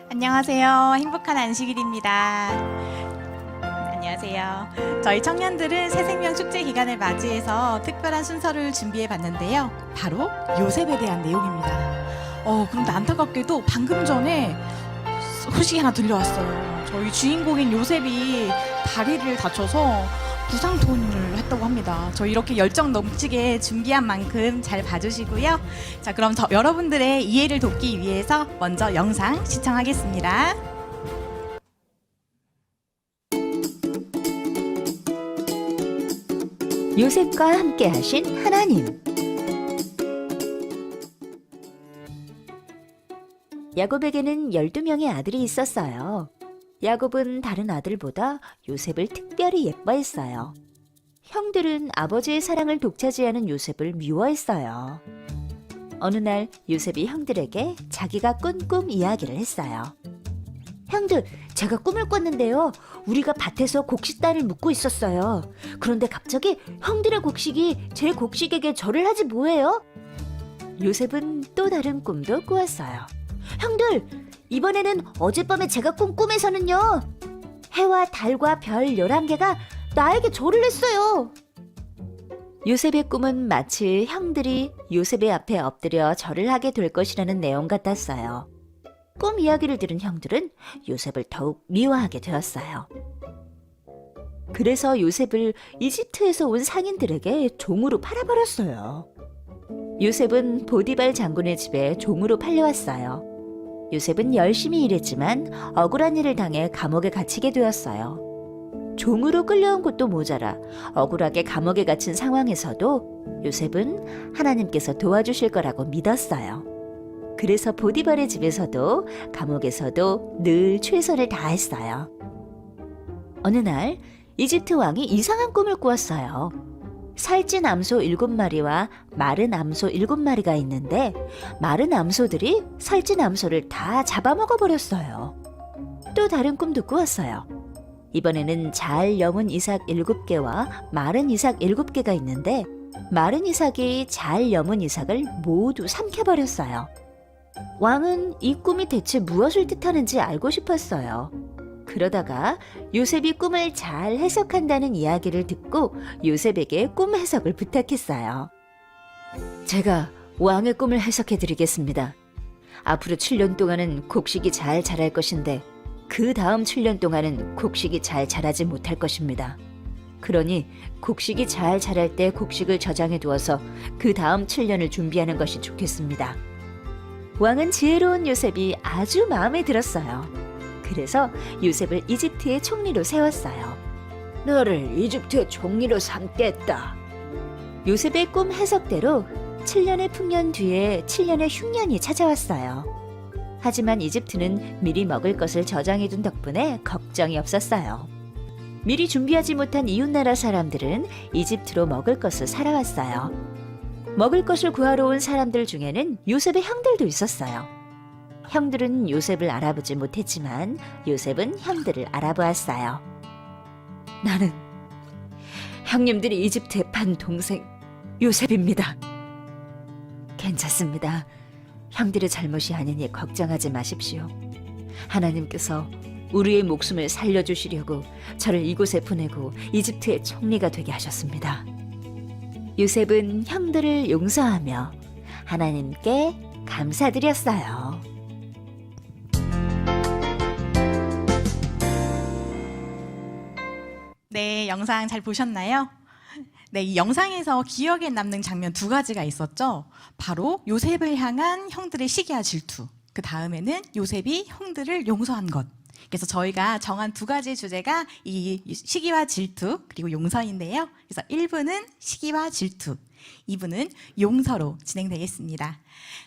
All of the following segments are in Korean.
안녕하세요. 행복한 안식일입니다. 안녕하세요. 저희 청년들은 새생명 축제 기간을 맞이해서 특별한 순서를 준비해 봤는데요. 바로 요셉에 대한 내용입니다. 그런데 안타깝게도 방금 전에 소식이 하나 들려왔어요. 저희 주인공인 요셉이 다리를 다쳐서 부상 투혼을 했다고 합니다. 저희 이렇게 열정 넘치게 준비한 만큼 잘 봐주시고요. 자, 그럼 여러분들의 이해를 돕기 위해서 먼저 영상 시청하겠습니다. 요셉과 함께 하신 하나님. 야곱에게는 12명의 아들이 있었어요. 야곱은 다른 아들보다 요셉을 특별히 예뻐했어요. 형들은 아버지의 사랑을 독차지하는 요셉을 미워했어요. 어느 날 요셉이 형들에게 자기가 꾼 꿈 이야기를 했어요. 형들, 제가 꿈을 꿨는데요. 우리가 밭에서 곡식단을 묶고 있었어요. 그런데 갑자기 형들의 곡식이 제 곡식에게 절을 하지 뭐예요? 요셉은 또 다른 꿈도 꾸었어요. 형들, 이번에는 어젯밤에 제가 꾼 꿈에서는요. 해와 달과 별 11개가 나에게 절을 했어요. 요셉의 꿈은 마치 형들이 요셉의 앞에 엎드려 절을 하게 될 것이라는 내용 같았어요. 꿈 이야기를 들은 형들은 요셉을 더욱 미워하게 되었어요. 그래서 요셉을 이집트에서 온 상인들에게 종으로 팔아버렸어요. 요셉은 보디발 장군의 집에 종으로 팔려왔어요. 요셉은 열심히 일했지만 억울한 일을 당해 감옥에 갇히게 되었어요. 종으로 끌려온 것도 모자라 억울하게 감옥에 갇힌 상황에서도 요셉은 하나님께서 도와주실 거라고 믿었어요. 그래서 보디발의 집에서도 감옥에서도 늘 최선을 다했어요. 어느 날 이집트 왕이 이상한 꿈을 꾸었어요. 살찐 암소 7마리와 마른 암소 7마리가 있는데 마른 암소들이 살찐 암소를 다 잡아먹어버렸어요. 또 다른 꿈도 꾸었어요. 이번에는 잘 여문 이삭 7개와 마른 이삭 7개가 있는데 마른 이삭이 잘 여문 이삭을 모두 삼켜버렸어요. 왕은 이 꿈이 대체 무엇을 뜻하는지 알고 싶었어요. 그러다가 요셉이 꿈을 잘 해석한다는 이야기를 듣고 요셉에게 꿈 해석을 부탁했어요. 제가 왕의 꿈을 해석해드리겠습니다. 앞으로 7년 동안은 곡식이 잘 자랄 것인데 그 다음 7년 동안은 곡식이 잘 자라지 못할 것입니다. 그러니 곡식이 잘 자랄 때 곡식을 저장해 두어서 그 다음 7년을 준비하는 것이 좋겠습니다. 왕은 지혜로운 요셉이 아주 마음에 들었어요. 그래서 요셉을 이집트의 총리로 세웠어요. 너를 이집트의 총리로 삼겠다. 요셉의 꿈 해석대로 7년의 풍년 뒤에 7년의 흉년이 찾아왔어요. 하지만 이집트는 미리 먹을 것을 저장해둔 덕분에 걱정이 없었어요. 미리 준비하지 못한 이웃나라 사람들은 이집트로 먹을 것을 사러 왔어요. 먹을 것을 구하러 온 사람들 중에는 요셉의 형들도 있었어요. 형들은 요셉을 알아보지 못했지만 요셉은 형들을 알아보았어요. 나는 형님들이 이집트에 판 동생 요셉입니다. 괜찮습니다. 형들의 잘못이 아니니 걱정하지 마십시오. 하나님께서 우리의 목숨을 살려주시려고 저를 이곳에 보내고 이집트의 총리가 되게 하셨습니다. 요셉은 형들을 용서하며 하나님께 감사드렸어요. 네, 영상 잘 보셨나요? 네, 이 영상에서 기억에 남는 장면 2가지가 있었죠. 바로 요셉을 향한 형들의 시기와 질투. 그 다음에는 요셉이 형들을 용서한 것. 그래서 저희가 정한 2가지 주제가 이 시기와 질투 그리고 용서인데요. 그래서 1부는 시기와 질투, 2부는 용서로 진행되겠습니다.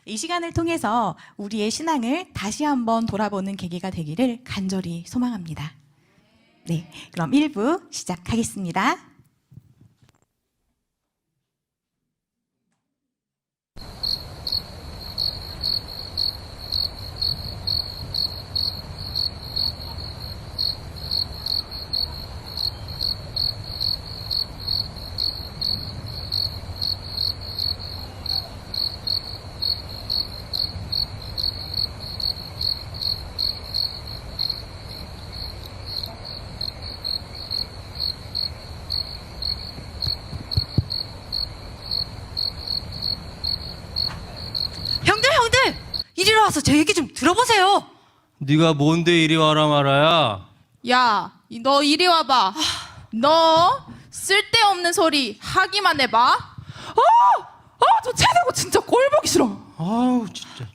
이 시간을 통해서 우리의 신앙을 다시 한번 돌아보는 계기가 되기를 간절히 소망합니다. 네, 그럼 1부 시작하겠습니다. 이리 와서 제 얘기 좀 들어보세요. 네가 뭔데 이리 와라 말아야. 야, 너 이리 와봐. 너 쓸데없는 소리 하기만 해봐. 저 채대고 진짜 꼴 보기 싫어. 아우 진짜.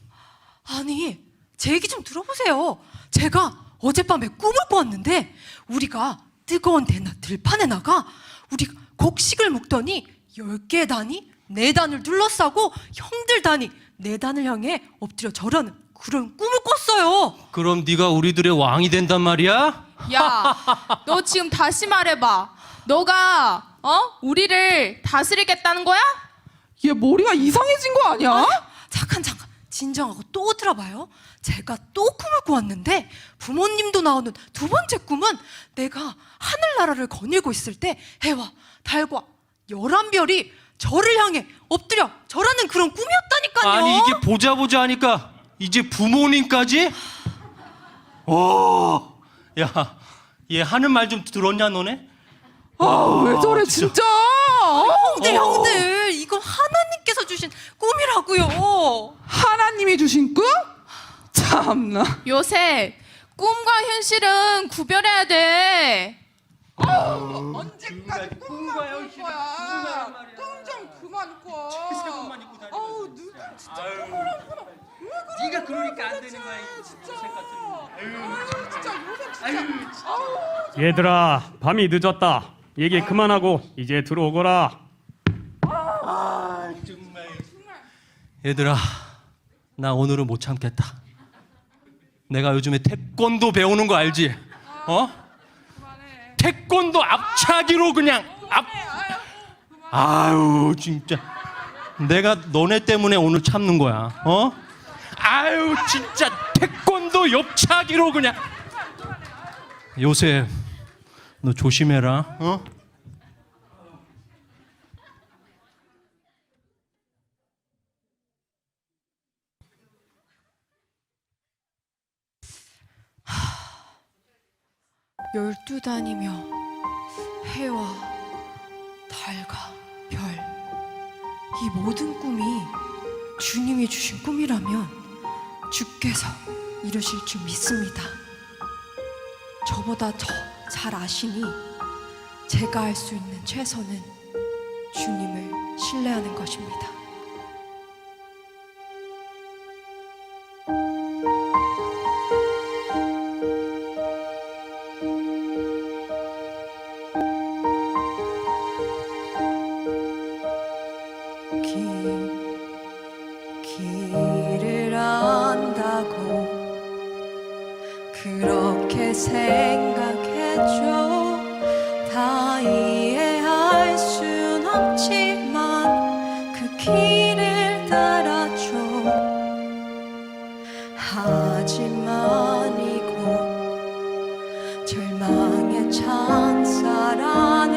아니, 제 얘기 좀 들어보세요. 제가 어젯밤에 꿈을 꾸었는데 우리가 뜨거운 들판에다가 우리가 곡식을 묶더니 10개의 단이 4단을 둘러싸고 형들 단이 4단을 향해 엎드려 절하는 그런 꿈을 꿨어요. 그럼 네가 우리들의 왕이 된단 말이야? 야, 너 지금 다시 말해봐. 너가 우리를 다스리겠다는 거야? 얘 머리가 이상해진 거 아니야? 잠깐 진정하고 또 들어봐요. 제가 또 꿈을 꾸었는데 부모님도 나오는 두 번째 꿈은 내가 하늘나라를 거닐고 있을 때 해와 달과 11별이 저를 향해 엎드려 절하는 그런 꿈이었다니까요. 아니 이게 보자 하니까 이제 부모님까지? 오, 야, 얘 하는 말 좀 들었냐 너네? 왜 저래 진짜? 형들 이건 하나님께서 주신 꿈이라고요. 하나님이 주신 꿈? 참나. 요새 꿈과 현실은 구별해야 돼. 언제까지 꿈만 꿀 거야? 꿈 좀 그만 꿔. 새것만 입고 다니면서. 아우 누들 진짜. 네가 그러니까 안 되는 거야 이 진짜. 새 같은. 진짜 요새 진짜. 아우. 얘들아, 밤이 늦었다. 얘기 그만하고 이제 들어오거라. 얘들아, 나 오늘은 못 참겠다. 내가 요즘에 태권도 배우는 거 알지? 태권도 앞차기로 그냥 아유 진짜 내가 너네 때문에 오늘 참는 거야. 아유 진짜 태권도 옆차기로 그냥. 요셉, 너 조심해라. 열두 단이며 해와 달과 별, 이 모든 꿈이 주님이 주신 꿈이라면 주께서 이루실 줄 믿습니다. 저보다 더 잘 아시니 제가 할 수 있는 최선은 주님을 신뢰하는 것입니다. 길을 안다고 그렇게 생각했죠. 다 이해할 순 없지만 그 길을 따랐죠. 하지만 이곳 절망의 창살안에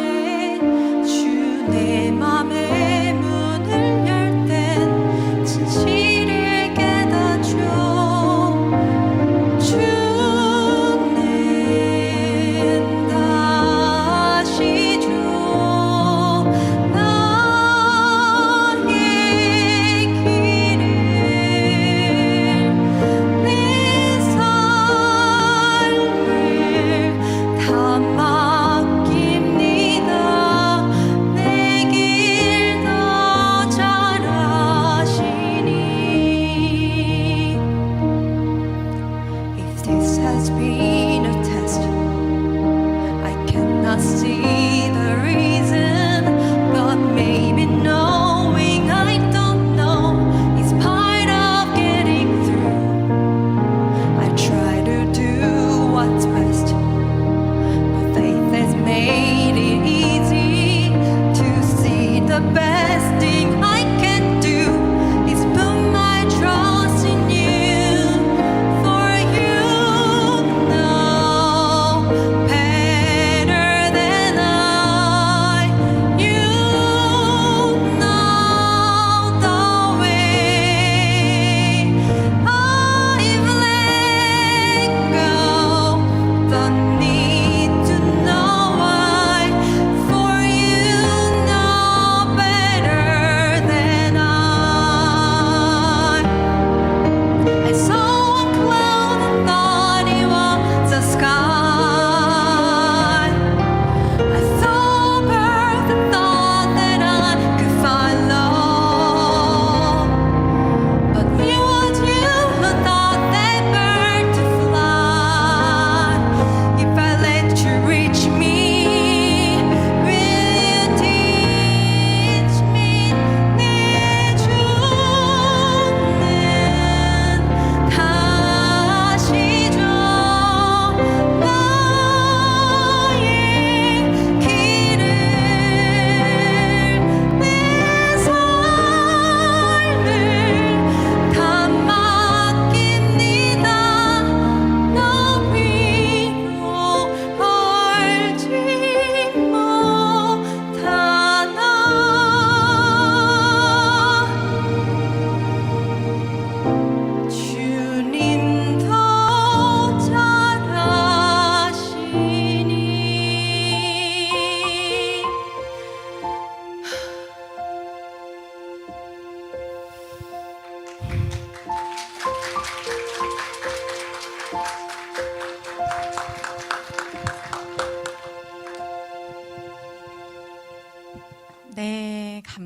주 내 맘에 문을 열 땐 진실을 깨닫죠. 주는 다 아시죠. 나의 길을 내 삶을 다 맡깁니다. 내 길 더 잘 아시니. If this has been a test, I cannot see the reason, but maybe knowing I don't know is part of getting through. I try to do what's best, but faith has made it easy to see the best thing I can do is put my trust in you. For you know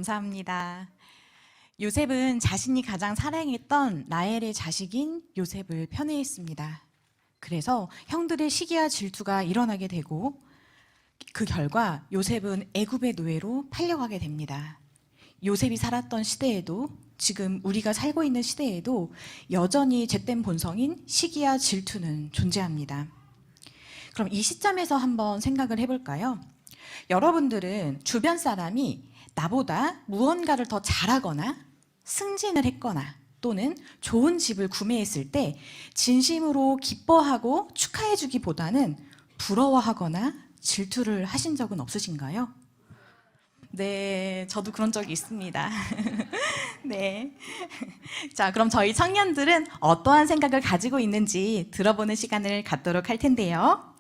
감사합니다. 요셉은 자신이 가장 사랑했던 라헬의 자식인 요셉을 편애했습니다. 그래서 형들의 시기와 질투가 일어나게 되고 그 결과 요셉은 애굽의 노예로 팔려가게 됩니다. 요셉이 살았던 시대에도 지금 우리가 살고 있는 시대에도 여전히 잿된 본성인 시기와 질투는 존재합니다. 그럼 이 시점에서 한번 생각을 해볼까요? 여러분들은 주변 사람이 나보다 무언가를 더 잘하거나 승진을 했거나 또는 좋은 집을 구매했을 때 진심으로 기뻐하고 축하해주기보다는 부러워하거나 질투를 하신 적은 없으신가요? 네, 저도 그런 적이 있습니다. 네. 자, 그럼 저희 청년들은 어떠한 생각을 가지고 있는지 들어보는 시간을 갖도록 할 텐데요.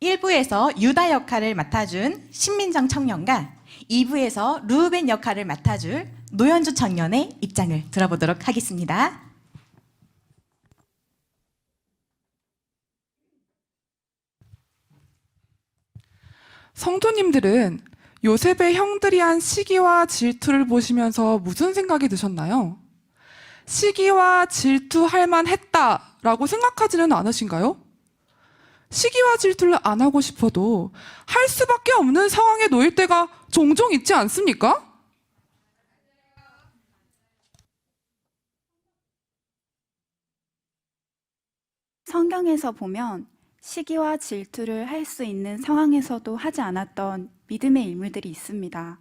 1부에서 유다 역할을 맡아준 신민정 청년과 2부에서 루벤 역할을 맡아줄 노현주 청년의 입장을 들어보도록 하겠습니다. 성도님들은 요셉의 형들이 한 시기와 질투를 보시면서 무슨 생각이 드셨나요? 시기와 질투할 만했다라고 생각하지는 않으신가요? 시기와 질투를 안 하고 싶어도 할 수밖에 없는 상황에 놓일 때가 종종 있지 않습니까? 성경에서 보면 시기와 질투를 할 수 있는 상황에서도 하지 않았던 믿음의 인물들이 있습니다.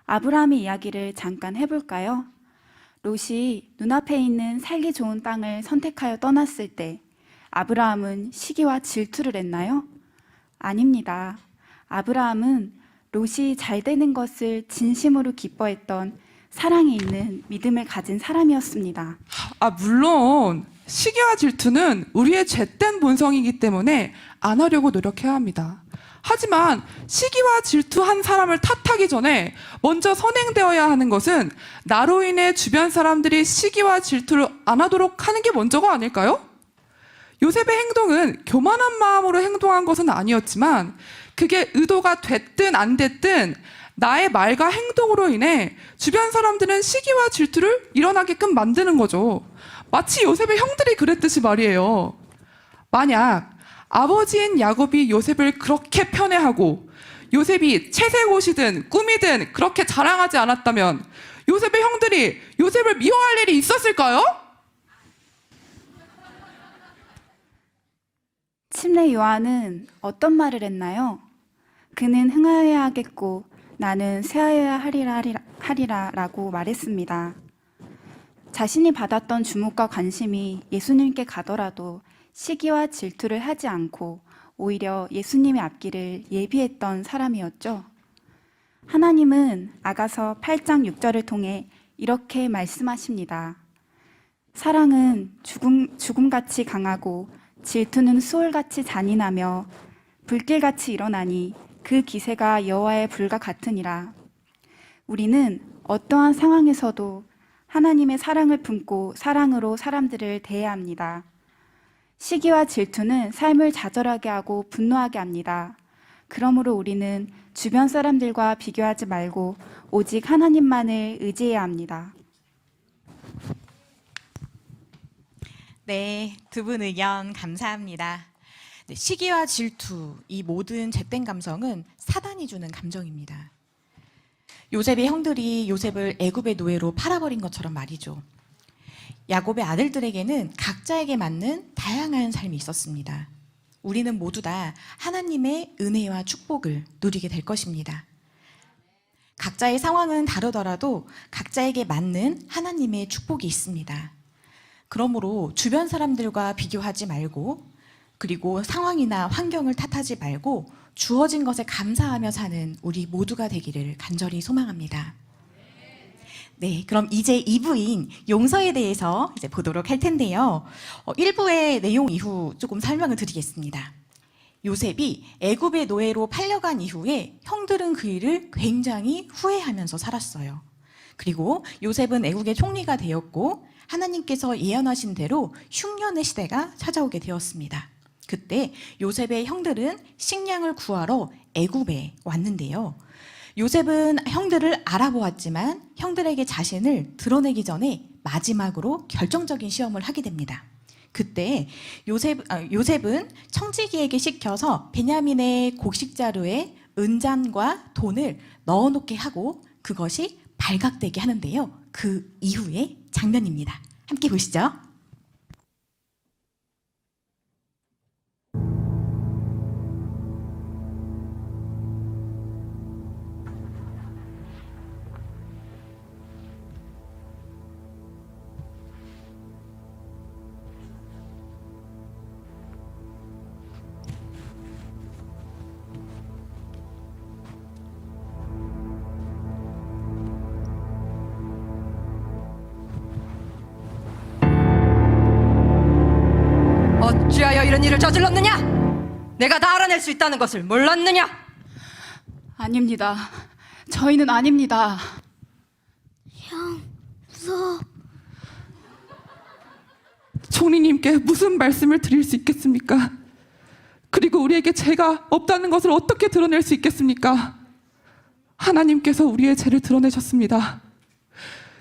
아브라함의 이야기를 잠깐 해볼까요? 롯이 눈앞에 있는 살기 좋은 땅을 선택하여 떠났을 때 아브라함은 시기와 질투를 했나요? 아닙니다. 아브라함은 롯이 잘 되는 것을 진심으로 기뻐했던 사랑이 있는 믿음을 가진 사람이었습니다. 물론 시기와 질투는 우리의 죄된 본성이기 때문에 안 하려고 노력해야 합니다. 하지만 시기와 질투한 사람을 탓하기 전에 먼저 선행되어야 하는 것은 나로 인해 주변 사람들이 시기와 질투를 안 하도록 하는 게 먼저가 아닐까요? 요셉의 행동은 교만한 마음으로 행동한 것은 아니었지만 그게 의도가 됐든 안 됐든 나의 말과 행동으로 인해 주변 사람들은 시기와 질투를 일어나게끔 만드는 거죠. 마치 요셉의 형들이 그랬듯이 말이에요. 만약 아버지인 야곱이 요셉을 그렇게 편애하고 요셉이 채색 옷이든 꿈이든 그렇게 자랑하지 않았다면 요셉의 형들이 요셉을 미워할 일이 있었을까요? 침례 요한은 어떤 말을 했나요? 그는 흥하여야 하겠고 나는 쇠하여야 하리라 라고 말했습니다. 자신이 받았던 주목과 관심이 예수님께 가더라도 시기와 질투를 하지 않고 오히려 예수님의 앞길을 예비했던 사람이었죠. 하나님은 아가서 8장 6절을 통해 이렇게 말씀하십니다. 사랑은 죽음같이 강하고 질투는 수월같이 잔인하며 불길같이 일어나니 그 기세가 여호와의 불과 같으니라. 우리는 어떠한 상황에서도 하나님의 사랑을 품고 사랑으로 사람들을 대해야 합니다. 시기와 질투는 삶을 좌절하게 하고 분노하게 합니다. 그러므로 우리는 주변 사람들과 비교하지 말고 오직 하나님만을 의지해야 합니다. 네, 두 분 의견 감사합니다. 네, 시기와 질투, 이 모든 잿된 감성은 사단이 주는 감정입니다. 요셉의 형들이 요셉을 애굽의 노예로 팔아버린 것처럼 말이죠. 야곱의 아들들에게는 각자에게 맞는 다양한 삶이 있었습니다. 우리는 모두 다 하나님의 은혜와 축복을 누리게 될 것입니다. 각자의 상황은 다르더라도 각자에게 맞는 하나님의 축복이 있습니다. 그러므로 주변 사람들과 비교하지 말고 그리고 상황이나 환경을 탓하지 말고 주어진 것에 감사하며 사는 우리 모두가 되기를 간절히 소망합니다. 네, 그럼 이제 2부인 용서에 대해서 이제 보도록 할 텐데요. 1부의 내용 이후 조금 설명을 드리겠습니다. 요셉이 애굽의 노예로 팔려간 이후에 형들은 그 일을 굉장히 후회하면서 살았어요. 그리고 요셉은 애국의 총리가 되었고 하나님께서 예언하신 대로 흉년의 시대가 찾아오게 되었습니다. 그때 요셉의 형들은 식량을 구하러 애굽에 왔는데요. 요셉은 형들을 알아보았지만 형들에게 자신을 드러내기 전에 마지막으로 결정적인 시험을 하게 됩니다. 그때 요셉은 청지기에게 시켜서 베냐민의 곡식 자루에 은잔과 돈을 넣어놓게 하고 그것이 발각되게 하는데요. 그 이후의 장면입니다. 함께 보시죠. 어찌하여 이런 일을 저질렀느냐? 내가 다 알아낼 수 있다는 것을 몰랐느냐? 아닙니다. 저희는 아닙니다. 총리님께 무슨 말씀을 드릴 수 있겠습니까? 그리고 우리에게 죄가 없다는 것을 어떻게 드러낼 수 있겠습니까? 하나님께서 우리의 죄를 드러내셨습니다.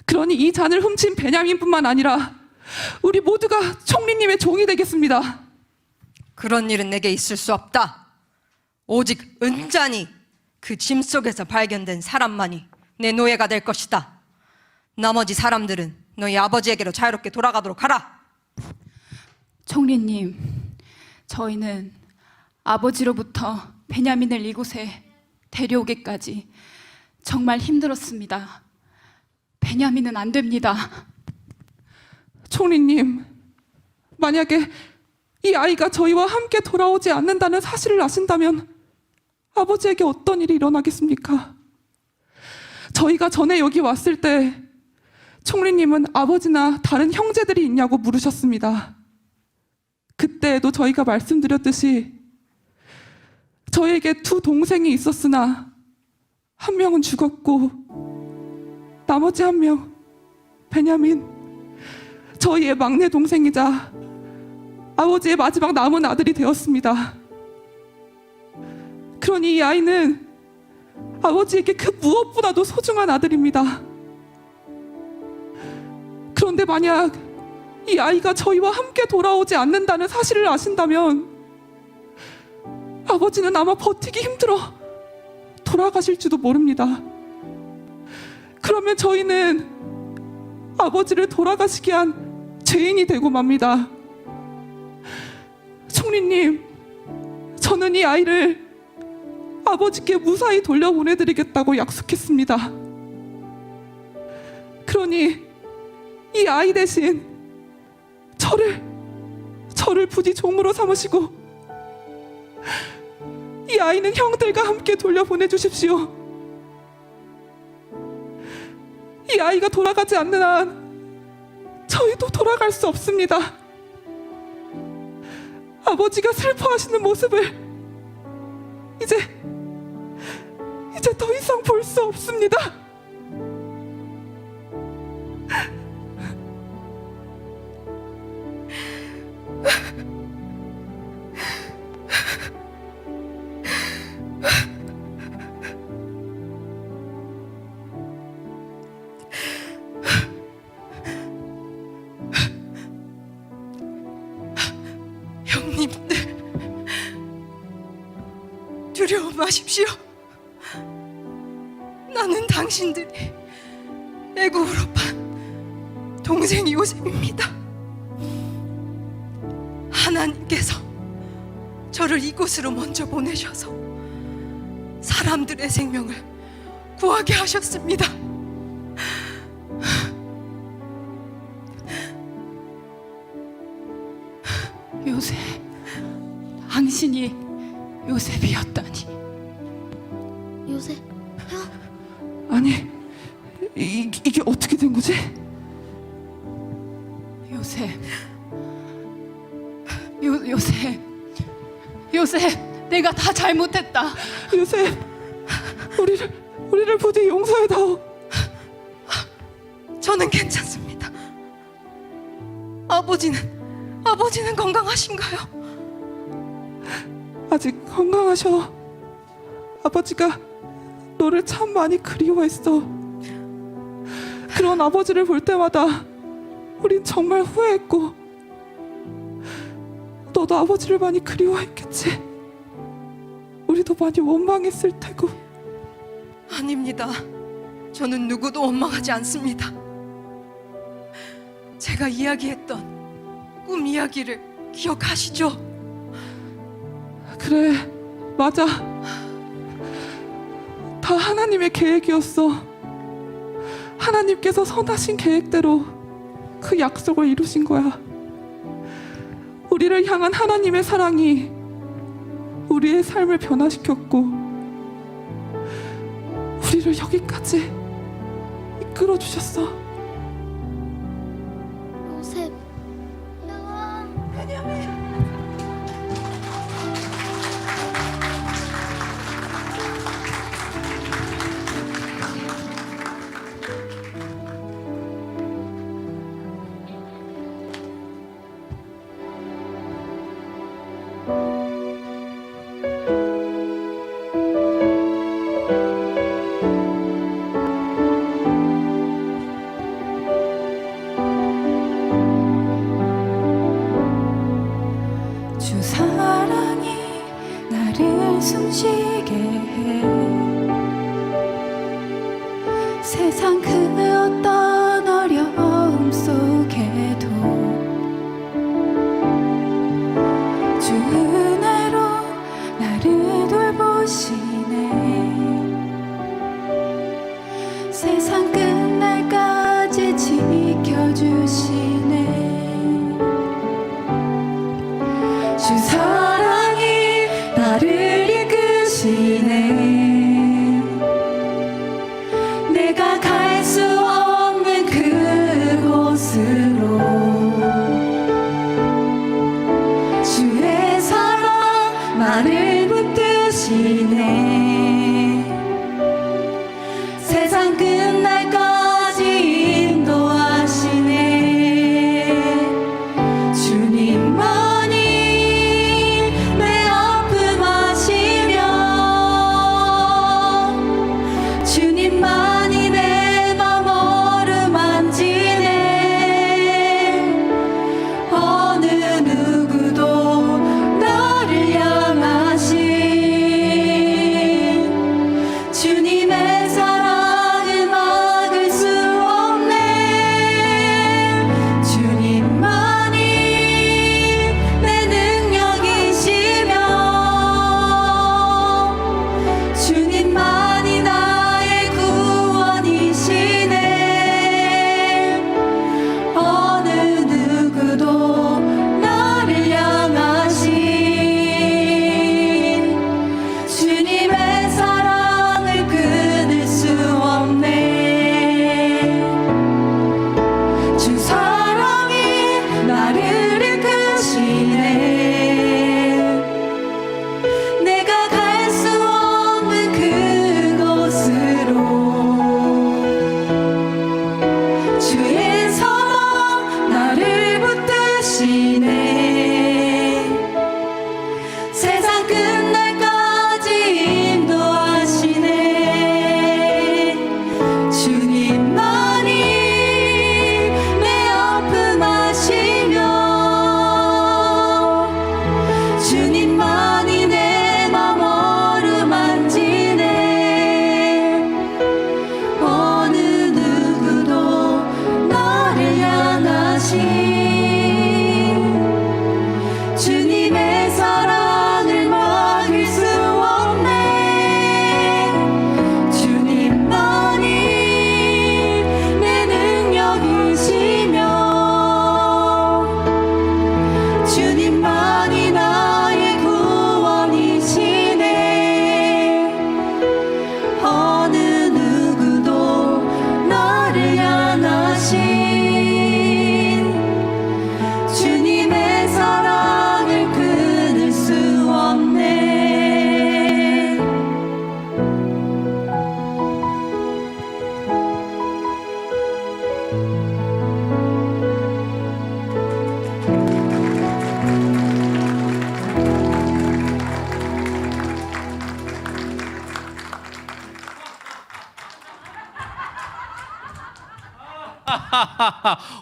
그러니 이 잔을 훔친 베냐민뿐만 아니라 우리 모두가 총리님의 종이 되겠습니다. 그런 일은 내게 있을 수 없다. 오직 은잔이 그 짐 속에서 발견된 사람만이 내 노예가 될 것이다. 나머지 사람들은 너희 아버지에게로 자유롭게 돌아가도록 하라. 총리님, 저희는 아버지로부터 베냐민을 이곳에 데려오기까지 정말 힘들었습니다. 베냐민은 안 됩니다. 총리님, 만약에 이 아이가 저희와 함께 돌아오지 않는다는 사실을 아신다면 아버지에게 어떤 일이 일어나겠습니까? 저희가 전에 여기 왔을 때 총리님은 아버지나 다른 형제들이 있냐고 물으셨습니다. 그때에도 저희가 말씀드렸듯이 저에게 두 동생이 있었으나 한 명은 죽었고 나머지 한 명, 베냐민, 저희의 막내 동생이자 아버지의 마지막 남은 아들이 되었습니다. 그러니 이 아이는 아버지에게 그 무엇보다도 소중한 아들입니다. 그런데 만약 이 아이가 저희와 함께 돌아오지 않는다는 사실을 아신다면 아버지는 아마 버티기 힘들어 돌아가실지도 모릅니다. 그러면 저희는 아버지를 돌아가시게 한 죄인이 되고 맙니다. 총리님, 저는 이 아이를 아버지께 무사히 돌려보내드리겠다고 약속했습니다. 그러니 이 아이 대신 저를 부디 종으로 삼으시고 이 아이는 형들과 함께 돌려보내주십시오. 이 아이가 돌아가지 않는 한 저희도 돌아갈 수 없습니다. 아버지가 슬퍼하시는 모습을 이제 더 이상 볼 수 없습니다. 형님들, 두려워 마십시오. 나는 당신들이 애굽으로 판 동생 요셉입니다. 하나님께서 저를 이곳으로 먼저 보내셔서 사람들의 생명을 구하게 하셨습니다. 요셉, 당신이 요셉이었다니. 요셉, 아니, 이게 어떻게 된 거지? 요셉, 내가 다 잘못했다. 요셉, 우리를 부디 용서해다오. 저는 괜찮습니다. 아버지는 건강하신가요? 아직 건강하셔. 아버지가 너를 참 많이 그리워했어. 그런 아버지를 볼 때마다 우린 정말 후회했고, 너도 아버지를 많이 그리워했겠지. 우리도 많이 원망했을 테고. 아닙니다. 저는 누구도 원망하지 않습니다. 제가 이야기했던 꿈 이야기를 기억하시죠? 그래, 맞아. 다 하나님의 계획이었어. 하나님께서 선하신 계획대로 그 약속을 이루신 거야. 우리를 향한 하나님의 사랑이 우리의 삶을 변화시켰고, 우리를 여기까지 이끌어 주셨어. 요셉, 주 사랑이 나를 숨쉬게 해. 세상 그 어떤 어려움 속에도 주 은혜로 나를 돌보시네. 세상 끝날까지 지켜주시네. 주 사랑이 나를 이끄시네. 내가 갈 수 없는 그곳으로 주의 사랑 나를 붙드시네. 세상 끝날까지 인도하시네. 주님만이 내 아픔 아시며, 주님만이 내 맘 어루만지네. 어느 누구도 나를 향하신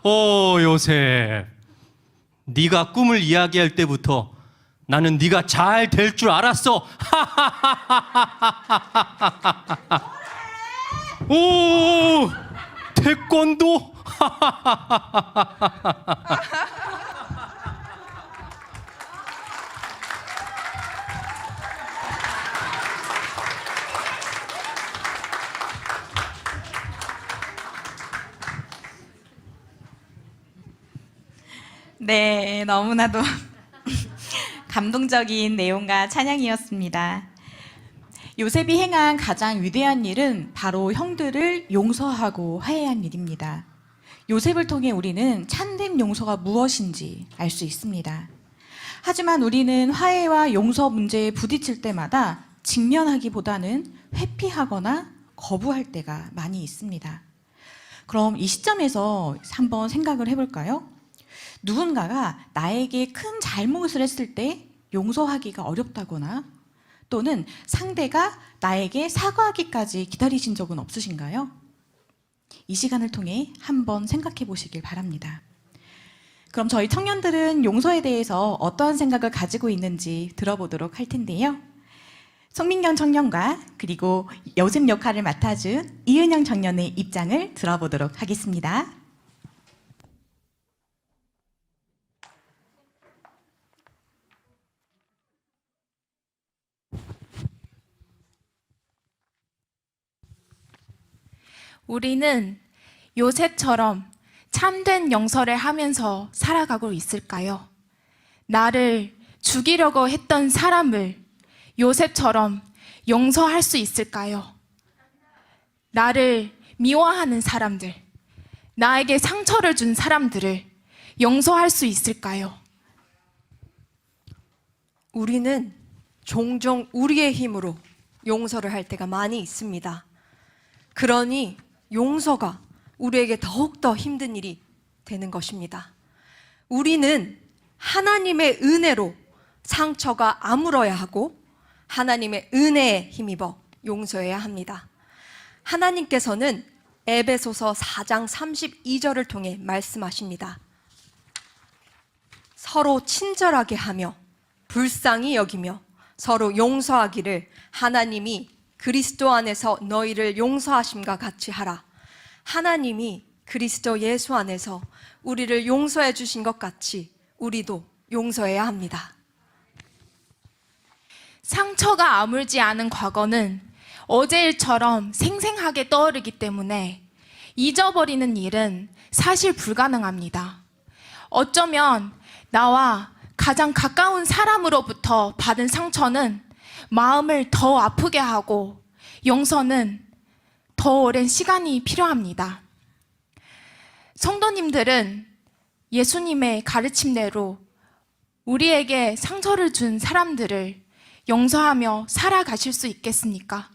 오 요셉, 네가 꿈을 이야기할 때부터 나는 네가 잘 될 줄 알았어. 오 태권도. 네, 너무나도 감동적인 내용과 찬양이었습니다. 요셉이 행한 가장 위대한 일은 바로 형들을 용서하고 화해한 일입니다. 요셉을 통해 우리는 참된 용서가 무엇인지 알 수 있습니다. 하지만 우리는 화해와 용서 문제에 부딪힐 때마다 직면하기보다는 회피하거나 거부할 때가 많이 있습니다. 그럼 이 시점에서 한번 생각을 해볼까요? 누군가가 나에게 큰 잘못을 했을 때 용서하기가 어렵다거나 또는 상대가 나에게 사과하기까지 기다리신 적은 없으신가요? 이 시간을 통해 한번 생각해 보시길 바랍니다. 그럼 저희 청년들은 용서에 대해서 어떠한 생각을 가지고 있는지 들어보도록 할 텐데요. 송민경 청년과 그리고 요셉 역할을 맡아준 이은영 청년의 입장을 들어보도록 하겠습니다. 우리는 요셉처럼 참된 용서를 하면서 살아가고 있을까요? 나를 죽이려고 했던 사람을 요셉처럼 용서할 수 있을까요? 나를 미워하는 사람들, 나에게 상처를 준 사람들을 용서할 수 있을까요? 우리는 종종 우리의 힘으로 용서를 할 때가 많이 있습니다. 그러니 용서가 우리에게 더욱더 힘든 일이 되는 것입니다. 우리는 하나님의 은혜로 상처가 아물어야 하고 하나님의 은혜에 힘입어 용서해야 합니다. 하나님께서는 에베소서 4장 32절을 통해 말씀하십니다. 서로 친절하게 하며 불쌍히 여기며 서로 용서하기를 하나님이 그리스도 안에서 너희를 용서하심과 같이 하라. 하나님이 그리스도 예수 안에서 우리를 용서해 주신 것 같이 우리도 용서해야 합니다. 상처가 아물지 않은 과거는 어제 일처럼 생생하게 떠오르기 때문에 잊어버리는 일은 사실 불가능합니다. 어쩌면 나와 가장 가까운 사람으로부터 받은 상처는 마음을 더 아프게 하고 용서는 더 오랜 시간이 필요합니다. 성도님들은 예수님의 가르침대로 우리에게 상처를 준 사람들을 용서하며 살아가실 수 있겠습니까?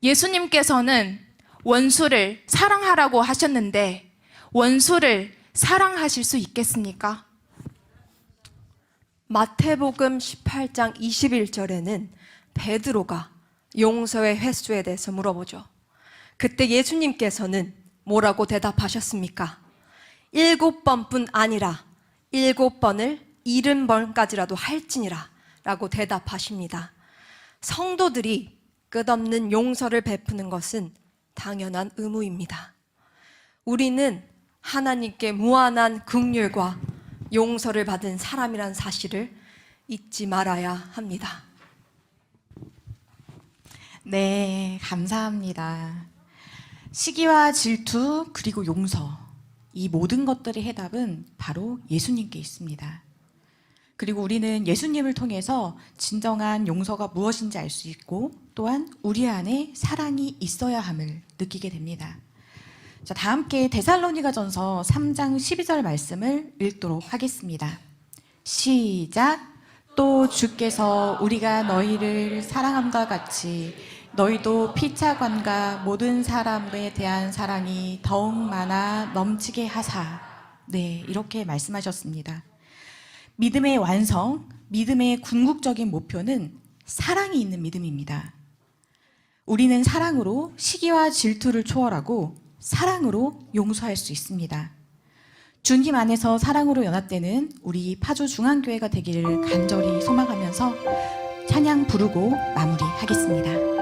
예수님께서는 원수를 사랑하라고 하셨는데 원수를 사랑하실 수 있겠습니까? 마태복음 18장 21절에는 베드로가 용서의 횟수에 대해서 물어보죠. 그때 예수님께서는 뭐라고 대답하셨습니까? 7번뿐 아니라 7번을 70번까지라도 할지니라 라고 대답하십니다. 성도들이 끝없는 용서를 베푸는 것은 당연한 의무입니다. 우리는 하나님께 무한한 긍휼과 용서를 받은 사람이란 사실을 잊지 말아야 합니다. 네, 감사합니다. 시기와 질투 그리고 용서, 이 모든 것들의 해답은 바로 예수님께 있습니다. 그리고 우리는 예수님을 통해서 진정한 용서가 무엇인지 알 수 있고 또한 우리 안에 사랑이 있어야 함을 느끼게 됩니다. 자, 다 함께 데살로니가전서 3장 12절 말씀을 읽도록 하겠습니다. 시작. 또 주께서 우리가 너희를 사랑함과 같이 너희도 피차관과 모든 사람에 대한 사랑이 더욱 많아 넘치게 하사. 네, 이렇게 말씀하셨습니다. 믿음의 완성, 믿음의 궁극적인 목표는 사랑이 있는 믿음입니다. 우리는 사랑으로 시기와 질투를 초월하고 사랑으로 용서할 수 있습니다. 주님 안에서 사랑으로 연합되는 우리 파주 중앙교회가 되기를 간절히 소망하면서 찬양 부르고 마무리하겠습니다.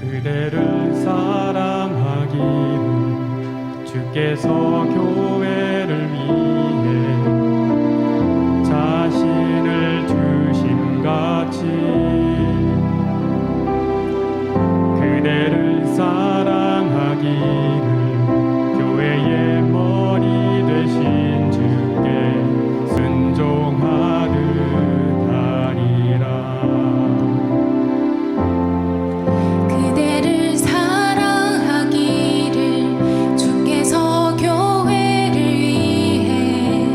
그대를 사랑하기를 주께서 교회를 위해 자신을 주심같이 그대를 사랑하기를 교회의 머리 되신 주께 순종하듯 하리라. 그대를 사랑하기를 주께서 교회를 위해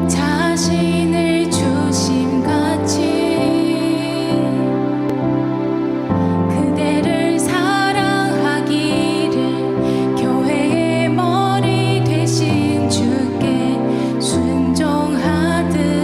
자신을 주심같이 그대를 사랑하기를 교회의 머리 되신 주께 순종하듯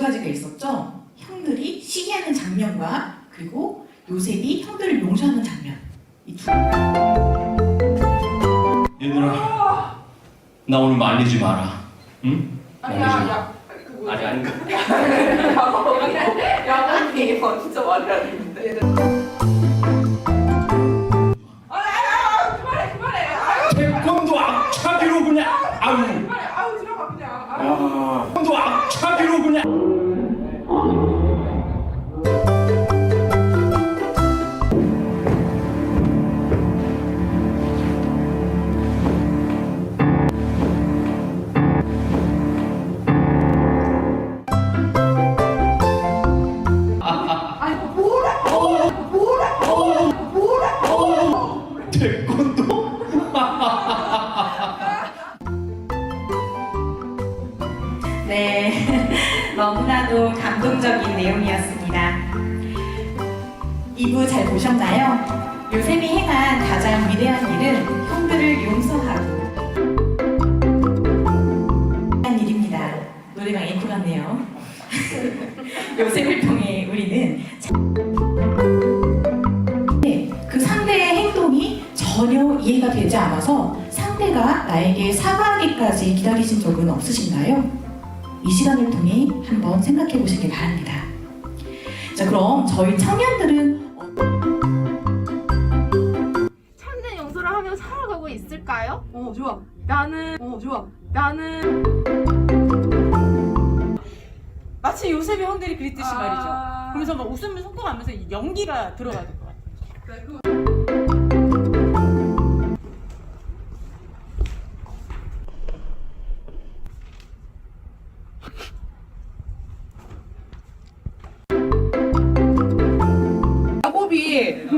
가지가 있었죠. 형들이 시기하는 장면과 그리고 요셉이 형들을 용서하는 장면. 이 두. 얘들아, 나 오늘 말리지 마라. 응? 말리지 마. 야, 아니 아닌가? 야간이 먼저 말해야 되는데. 그만해. 태권도 앞차기로 그냥. 아유. 아우 들어가 그냥. 태권도 앞차기로 그냥. 태권도? 네, 너무나도 감동적인 내용이었습니다. 2부 잘 보셨나요? 요셉이 행한 가장 위대한 일은 형들을 용서하고 한 일입니다. 노래방 앵콜 같네요. 요셉을 통해 우리는 그 상대의 행동이 전혀 이해가 되지 않아서 상대가 나에게 사과하기까지 기다리신 적은 없으신가요? 이 시간을 통해 한번 생각해 보시길 바랍니다. 자, 그럼 저희 청년들은 참된 용서를 하며 살아가고 있을까요? 좋아. 나는 마치 요셉의 형들이 그랬듯이 말이죠. 그러면서 막 웃음을 섞어가면서 이 연기가 들어가야 될 것 같아요. 야곱이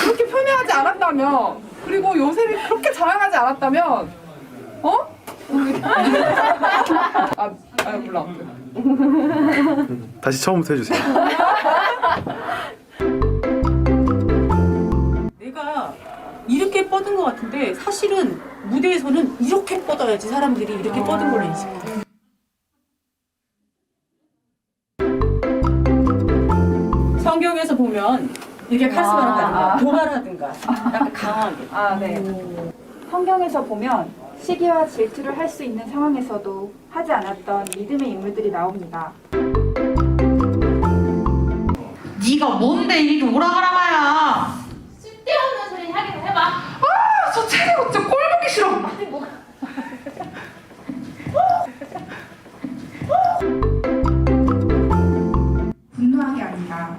그렇게 편애하지 않았다면, 그리고 요셉이 그렇게 자랑하지 않았다면, 몰라. 다시 처음부터 해주세요. 내가 이렇게 뻗은 것 같은데 사실은 무대에서는 이렇게 뻗어야지 사람들이 이렇게 뻗은 걸로 인식해요. 성경에서 보면 이렇게 카스마를 하든가 도발하든가 약간 강하게. 네. 성경에서 보면 시기와 질투를 할 수 있는 상황에서도 하지 않았던 믿음의 인물들이 나옵니다. 네가 뭔데 이리 오라가라 마야. 쓸데없는 소리 하기로 해봐. 저 체력 진짜 꼴보기 싫어. 분노한 게 아니라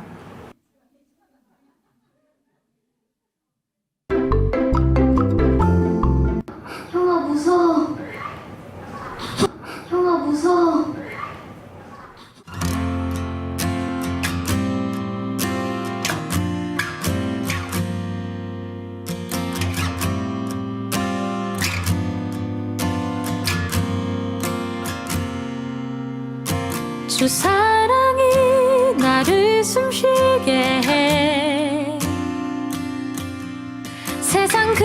형아 무서워. 형아 무서워. 주 사랑이 나를 숨쉬게 해 세상 그